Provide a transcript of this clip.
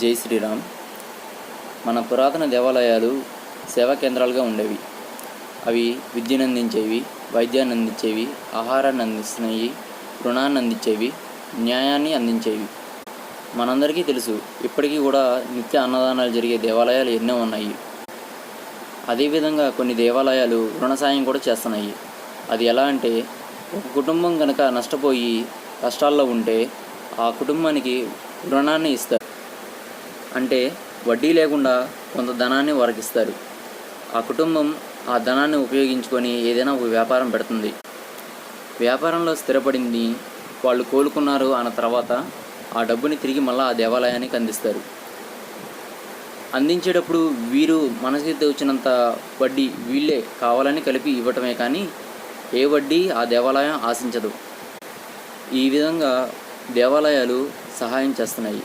జై శ్రీరామ్. మన పురాతన దేవాలయాలు సేవా కేంద్రాలుగా ఉండేవి. అవి విద్యను అందించేవి, వైద్యాన్ని అందించేవి, ఆహారాన్ని అందిస్తున్నాయి, రుణాన్ని అందించేవి, న్యాయాన్ని అందించేవి. మనందరికీ తెలుసు, ఇప్పటికీ కూడా నిత్య అన్నదానాలు జరిగే దేవాలయాలు ఎన్నో ఉన్నాయి. అదేవిధంగా కొన్ని దేవాలయాలు రుణ సాయం కూడా చేస్తున్నాయి. అది ఎలా అంటే, ఒక కుటుంబం కనుక నష్టపోయి కష్టాల్లో ఉంటే ఆ కుటుంబానికి రుణాన్ని ఇస్తారు. అంటే వడ్డీ లేకుండా కొంత ధనాన్ని వారికి ఇస్తారు. ఆ కుటుంబం ఆ ధనాన్ని ఉపయోగించుకొని ఏదైనా ఒక వ్యాపారం పెడుతుంది. వ్యాపారంలో స్థిరపడింది, వాళ్ళు కోలుకున్నారు అన్న తర్వాత ఆ డబ్బుని తిరిగి మళ్ళీ ఆ దేవాలయానికి అందిస్తారు. అందించేటప్పుడు వీరు మనసుకి వచ్చినంత వడ్డీ వీళ్ళే కావాలని కలిపి ఇవ్వటమే కానీ ఏ వడ్డీ ఆ దేవాలయం ఆశించదు. ఈ విధంగా దేవాలయాలు సహాయం చేస్తున్నాయి.